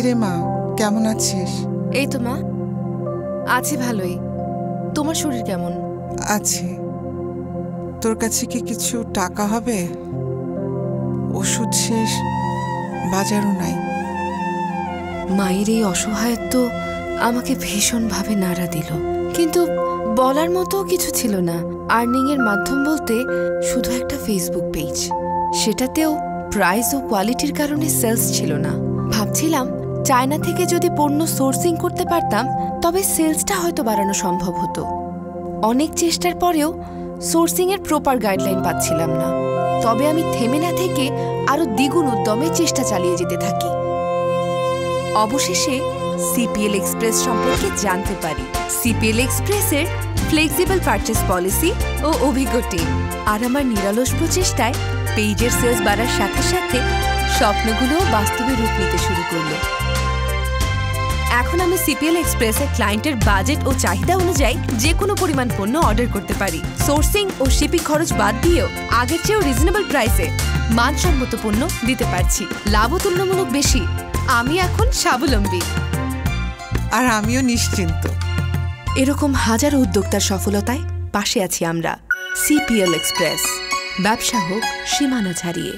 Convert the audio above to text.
কিরে মা, কেমন আছিস? এই তো মা, আছি ভালোই। তোমার শরীর কেমন? আছি। তোর কাছে কি কিছু টাকা হবে? ওষুধ শেষ, বাজারও নাই। মায়ের এই অসহায়ত্ব আমাকে ভীষণভাবে নাড়া দিল, কিন্তু বলার মতো কিছু ছিল না। আর্নিং এর মাধ্যম বলতে শুধু একটা ফেসবুক পেজ, সেটাতেও প্রাইস ও কোয়ালিটির কারণে সেলস ছিল না। ভাবছিলাম চায়না থেকে যদি পণ্য সোর্সিং করতে পারতাম তবে সেলসটা হয়তো বাড়ানো সম্ভব হতো। অনেক চেষ্টার পরেও সোর্সিং এর প্রপার গাইডলাইন পাচ্ছিলাম না। তবে আমি থেমে না থেকে আরো দ্বিগুণ উদ্যমে চেষ্টা চালিয়ে যেতে থাকি। অবশেষে সিপিএল এক্সপ্রেস সম্পর্কে জানতে পারি। সিপিএল এক্সপ্রেসের ফ্লেক্সিবল পারচেস পলিসি ও অভিজ্ঞ টিম আর আমার নিরলস প্রচেষ্টায় পেজের সেলস বাড়ার সাথে সাথে স্বপ্নগুলোও বাস্তবে রূপ নিতে শুরু করলো। এখন আমি সিপিএল এক্সপ্রেসের ক্লায়েন্টের বাজেট ও চাহিদা অনুযায়ী যে কোনো পরিমাণ পণ্য অর্ডার করতে পারি। সোর্সিং ও শিপিং খরচ বাদ দিয়েও আগের চেয়েও রিজনেবল প্রাইসে মানসম্মত পণ্য দিতে পারছি। লাভও তুলনামূলক বেশি। আমি এখন স্বাবলম্বী। আর আমিও নিশ্চিন্ত। এরকম হাজারো উদ্যোক্তার সফলতায় পাশে আছি আমরা। সিপিএল এক্সপ্রেস, ব্যবসা হোক সীমানা ছাড়িয়ে।